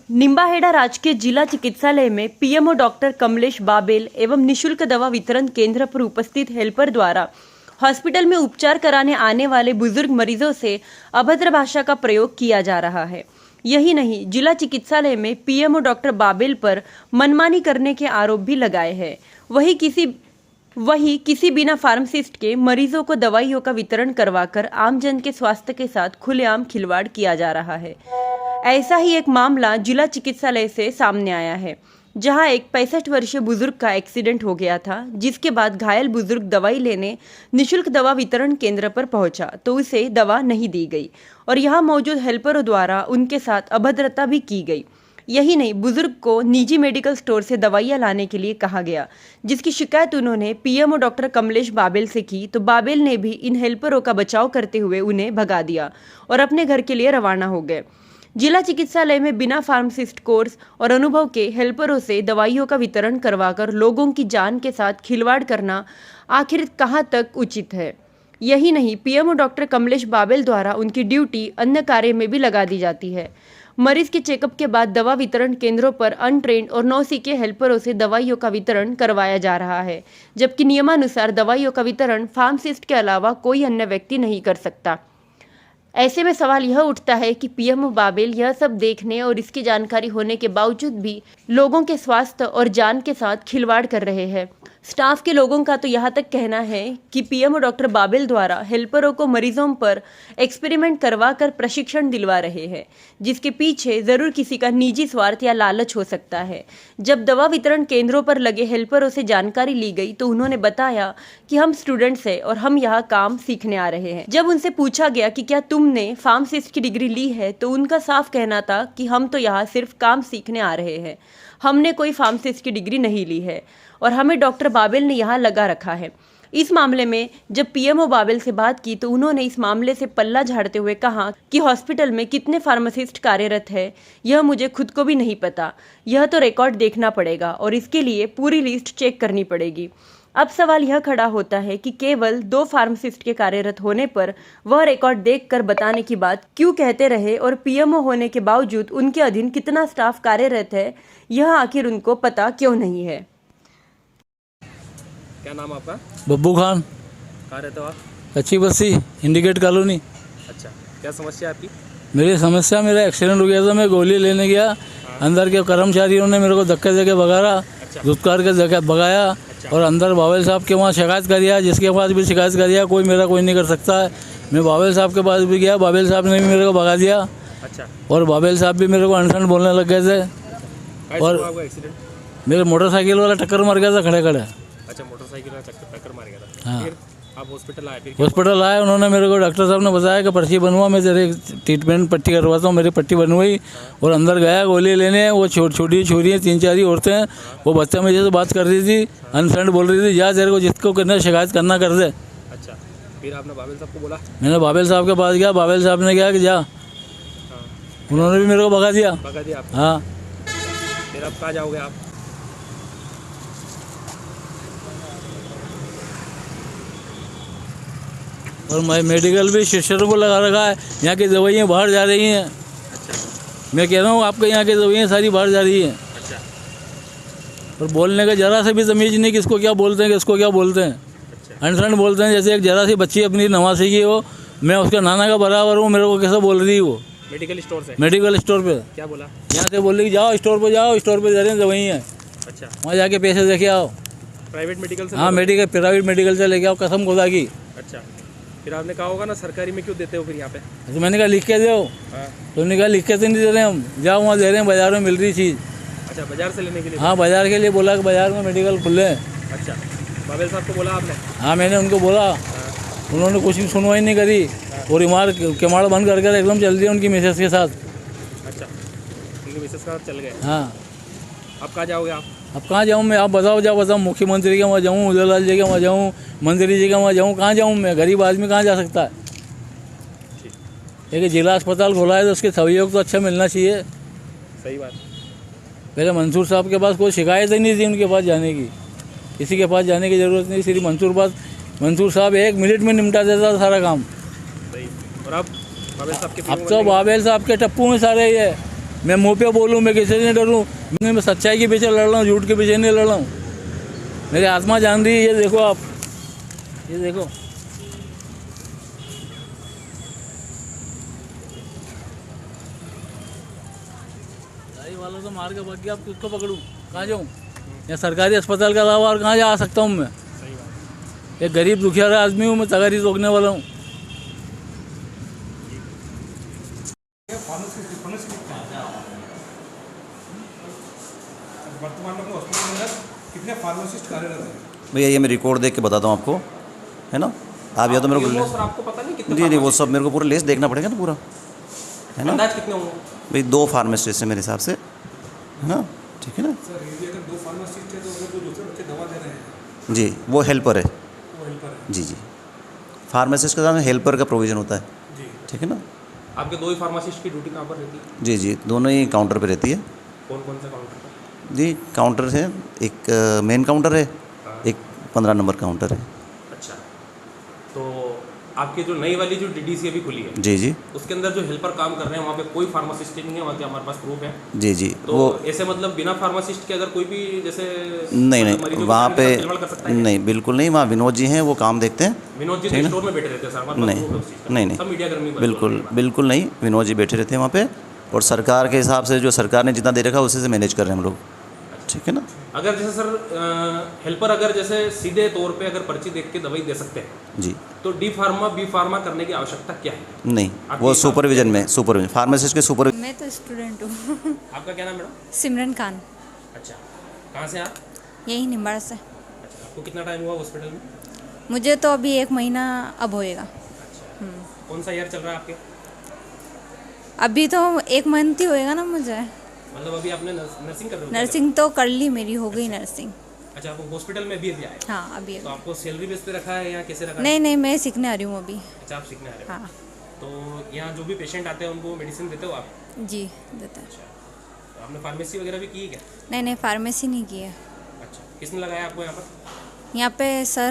निम्बाहेड़ा राजकीय जिला चिकित्सालय में पीएमओ डॉक्टर कमलेश बाबेल एवं निशुल्क दवा वितरण केंद्र पर उपस्थित हेल्पर द्वारा हॉस्पिटल में उपचार कराने आने वाले बुजुर्ग मरीजों से अभद्र भाषा का प्रयोग किया जा रहा है। यही नहीं, जिला चिकित्सालय में पीएमओ डॉक्टर बाबेल पर मनमानी करने के आरोप भी लगाए हैं। वही किसी बिना फार्मासिस्ट के मरीजों को दवाइयों का वितरण करवाकर आमजन के स्वास्थ्य के साथ खुलेआम खिलवाड़ किया जा रहा है। ऐसा ही एक मामला जिला चिकित्सालय से सामने आया है, जहां एक 65 वर्षीय बुजुर्ग का एक्सीडेंट हो गया था, जिसके बाद घायल बुजुर्ग दवाई लेने निशुल्क दवा वितरण केंद्र पर पहुंचा तो उसे दवा नहीं दी गई और यहां मौजूद हेल्परों द्वारा उनके साथ अभद्रता भी की गई। यही नहीं, बुजुर्ग को निजी मेडिकल स्टोर से दवाइयां लाने के लिए कहा गया, जिसकी शिकायत उन्होंने पीएमओ डॉक्टर कमलेश बाबेल से की तो बाबेल ने भी इन हेल्परों का बचाव करते हुए उन्हें भगा दिया और अपने घर के लिए रवाना हो गए। जिला चिकित्सालय में बिना फार्मासिस्ट कोर्स और अनुभव के हेल्परों से दवाइयों का वितरण करवाकर लोगों की जान के साथ खिलवाड़ करना आखिर कहां तक उचित है। यही नहीं, पीएमओ डॉक्टर कमलेश बाबेल द्वारा उनकी ड्यूटी अन्य कार्य में भी लगा दी जाती है। मरीज के चेकअप के बाद दवा वितरण केंद्रों पर अनट्रेन्ड और नौसिखिए हेल्परों से दवाइयों का वितरण करवाया जा रहा है, जबकि नियमानुसार दवाइयों का वितरण फार्मासिस्ट के अलावा कोई अन्य व्यक्ति नहीं कर सकता। ऐसे में सवाल यह उठता है कि पीएमओ बाबेल यह सब देखने और इसकी जानकारी होने के बावजूद भी लोगों के स्वास्थ्य और जान के साथ खिलवाड़ कर रहे हैं। स्टाफ के लोगों का तो यहाँ तक कहना है कि पीएमओ डॉक्टर बाबेल द्वारा हेल्परों को मरीजों पर एक्सपेरिमेंट करवा कर प्रशिक्षण दिलवा रहे हैं, जिसके पीछे जरूर किसी का निजी स्वार्थ या लालच हो सकता है। जब दवा वितरण केंद्रों पर लगे हेल्परों से जानकारी ली गई तो उन्होंने बताया कि हम स्टूडेंट्स हैं और हम यहाँ काम सीखने आ रहे हैं। जब उनसे पूछा गया कि क्या तुमने फार्मासिस्ट की डिग्री ली है तो उनका साफ कहना था कि हम तो यहाँ सिर्फ काम सीखने आ रहे हैं, हमने कोई फार्मासिस्ट की डिग्री नहीं ली है और हमें डॉक्टर बाबेल ने यहाँ लगा रखा है। इस मामले में जब पीएमओ बाबेल से बात की तो उन्होंने इस मामले से पल्ला झाड़ते हुए कहा कि हॉस्पिटल में कितने फार्मासिस्ट कार्यरत है यह मुझे खुद को भी नहीं पता, यह तो रिकॉर्ड देखना पड़ेगा और इसके लिए पूरी लिस्ट चेक करनी पड़ेगी। अब सवाल यह खड़ा होता है कि केवल 2 फार्मासिस्ट के कार्यरत होने पर वह रिकॉर्ड देखकर बताने की बात क्यों कहते रहे और पीएमओ होने के बावजूद उनके अधीन कितना स्टाफ कार्यरत है यह आखिर उनको पता क्यों नहीं है। क्या नाम आपका? बब्बू खान। कहाँ रहते हो आप? कच्ची बस्ती, इंडिकेट कॉलोनी। अच्छा, क्या समस्या है आपकी? मेरी समस्या, मेरा एक्सीडेंट हो गया था, मैं गोली लेने गया। अंदर के कर्मचारियों ने मेरे को धक्के देके भगाया, धुतकार के धक्के भगाया और अंदर बाबेल साहब के वहाँ शिकायत करिया, जिसके पास भी शिकायत करिया कोई नहीं कर सकता है। मैं बाबेल साहब के पास भी गया, बाबेल साहब ने भी मेरे को भगा दिया। अच्छा। और बाबेल साहब भी मेरे को अनसन बोलने लग गए थे। और एक्सीडेंट? मेरे मोटरसाइकिल वाला टक्कर मार गया था खड़े खड़े। अच्छा, मोटरसाइकिल वाला टक्कर मार गया था। हाँ। फिर आप हॉस्पिटल आए? हॉस्पिटल आए, उन्होंने मेरे को, डॉक्टर साहब ने बताया कि पर्ची बनवा, मैं तेरे ट्रीटमेंट पट्टी करवाता हूँ। मेरी पट्टी बनवाई और अंदर गया गोली लेने। वो छोटी छोरियाँ 3-4 औरतें, वो बदतमीजी से बात कर रही थी, अनफ्रेंड बोल रही थी, जा तेरे को जिसको करना शिकायत करना कर दे। अच्छा, फिर आपने बाबेल साहब को बोला? मैंने बाबेल साहब के पास गया, बाबेल साहब ने कहा कि जा। उन्होंने भी मेरे को भगा दिया। हाँ। फिर अब कहाँ जाओगे आप? और मैं मेडिकल भी शिष्यरों को लगा रखा है, यहाँ की दवाइयाँ बाहर जा रही हैं। अच्छा। मैं कह रहा हूँ आपके यहाँ की दवाइयाँ सारी बाहर जा रही हैं। अच्छा। और बोलने का जरा से भी तमीज़ नहीं, किसको क्या बोलते हैं, किसको क्या बोलते हैं। अच्छा। अनसन बोलते हैं। जैसे एक जरा सी बच्ची अपनी नवासी की हो, मैं उसका नाना का बराबर हूँ, मेरे को कैसा बोल रही वो। मेडिकल स्टोर से? मेडिकल स्टोर पे। क्या बोला? यहाँ से बोल रही जाओ स्टोर पे, जाओ स्टोर पे जा रहे हैं दवाइयाँ। अच्छा। वहाँ जाके पैसे देके आओ। प्राइवेट मेडिकल से? हाँ, प्राइवेट मेडिकल से लेके आओ, कसम खुदा की। अच्छा, फिर आपने कहा होगा ना सरकारी में क्यों देते हो फिर यहाँ पे? तो मैंने कहा लिख के दो। हाँ। तो उन्होंने कहा लिख के तो नहीं दे रहे हम, जाओ वहाँ दे रहे हैं, बाजार में मिल रही चीज़। अच्छा, बाजार से लेने के लिए? हाँ, बाजार के लिए बोला कि बाजार में मेडिकल खुले हैं। अच्छा, बाबेल साहब को बोला आपने? हाँ, मैंने उनको बोला। उन्होंने कुछ भी सुनवाई नहीं करी और इमार केमाड़ बंद करके एकदम चल दिया उनकी मिसेस के साथ। अच्छा, उनकी मिसेस के साथ चल गए? हाँ। अब कहाँ जाओगे आप? अब कहाँ जाऊँ मैं, आप बताओ, जाओ बताओ। मुख्यमंत्री के वहाँ जाऊँ, उदयलाल जी के वहाँ जाऊँ, मंत्री जी के वहाँ जाऊँ, कहाँ जाऊँ मैं? गरीब आदमी कहाँ जा सकता है? एक जिला अस्पताल खोला है तो उसके सहयोग तो अच्छा मिलना चाहिए। सही बात। पहले मंसूर साहब के पास कोई शिकायत ही नहीं थी उनके पास जाने की, किसी के पास जाने की ज़रूरत नहीं। सिर्फ मंसूर साहब 1 मिनट में निपटा देता था सारा काम। सही। और अब बाबेल साहब के? अब तो बाबेल साहब के टप्पू में सारे ये मैं मुंह पे बोलूँ, मैं किसी से नहीं डरूँ। मैं सच्चाई के पीछे लड़ रहा हूँ, झूठ के पीछे नहीं लड़ रहा हूँ। मेरी आत्मा जान रही है। ये देखो आप, ये देखो। गाड़ी वालों को मार के भाग गया, अब किसको पकड़ूं, कहाँ जाऊँ? या सरकारी अस्पताल के अलावा और कहाँ जा सकता हूँ मैं? एक गरीब दुखियारा आदमी हूँ मैं, तगारी रोकने वाला हूँ। वर्तमान में हॉस्पिटल के अंदर कितने फार्मासिस्ट कार्यरत हैं? भैया ये मैं रिकॉर्ड देख के बताता हूँ आपको, है ना। आप या तो मेरे ये वो को सर आपको पता नहीं कितने जी नहीं, वो सब मेरे को पूरा लिस्ट देखना पड़ेगा ना पूरा, है ना। अंदाज कितने होंगे? भाई 2 फार्मासिस्ट हैं मेरे हिसाब से, है ना, ठीक है ना। सर ये अगर 2 फार्मासिस्ट है तो अगर वो दूसरे बच्चे दवा दे रहे हैं जी वो हेल्पर है, वो हेल्पर है। जी जी। फार्मासिस्ट का नाम हेल्पर का प्रोविज़न होता है, जी। ठीक है ना। आपके 2 ही फार्मासिस्ट की ड्यूटी कहाँ पर रहती है? जी जी, दोनों ही काउंटर पे रहती है। कौन कौन से काउंटर पर? जी काउंटर है, एक मेन काउंटर है, एक 15 नंबर काउंटर है। अच्छा, तो आपके जो नई वाली जो डीडीसी अभी खुली है जी जी उसके अंदर जो हेल्पर काम कर रहे हैं वहाँ पे कोई फार्मासिस्ट नहीं है, वहाँ के हमारे पास प्रूफ है। जी जी। तो वो ऐसे मतलब बिना फार्मासिस्ट के अगर कोई भी जैसे नहीं मतलब मरीजों नहीं, को वहाँ पे खिलवाड़ कर सकता है? नहीं, बिल्कुल नहीं। वहाँ विनोद जी हैं, वो काम देखते हैं। विनोद जी ठीक है तो ना? स्टोर में बैठे रहते हैं सर, हमारे पास नहीं proof है उस चीज़ का। नहीं नहीं, सब मीडिया कर्मी बिल्कुल बिल्कुल नहीं। विनोद जी बैठे रहते हैं वहाँ पे, और सरकार के हिसाब से जो सरकार ने जितना दे रखा है उसी से मैनेज कर रहे हैं हम लोग, ठीक है ना। अगर जैसे सर हेल्पर अगर जैसे सीधे तौर पे अगर पर्ची देख के दवाई दे सकते हैं जी तो डी फार्मा बी फार्मा करने की आवश्यकता क्या है? नहीं, आपके वो हिसाब सुपरविजन में, सुपरविजन फार्मासिस्ट के सुपर। मैं तो स्टूडेंट हूँ। आपका क्या नाम मैडम? सिमरन खान, अच्छा, कहाँ से आप? यही निम्बाड़ से। अच्छा, आपको कितना टाइम हुआ हॉस्पिटल में? मुझे तो अभी 1 महीना अब होएगा। अच्छा, कौन सा ईयर चल रहा है आपके? अभी तो 1 मंथ ही होएगा ना मुझे। मतलब अभी आपने नर्सिंग कर रहे हो? नर्सिंग तो कर ली, मेरी हो गई नर्सिंग। अच्छा, आप हॉस्पिटल में भी अभी आए? हाँ अभी तो आपको सैलरी बेस पे रखा है या कैसे रखा है? नहीं नहीं, मैं सीखने आ रही हूँ अभी। अच्छा, आप सीखने आ रहे हो? हाँ तो यहाँ जो भी पेशेंट आते हैं उनको मेडिसिन देते हो आप? जी देता है। तो आपने फार्मेसी वगैरह भी की है क्या? नहीं नहीं, फार्मेसी नहीं की है। अच्छा, किसने लगाया आपको यहाँ पर? यहाँ पे सर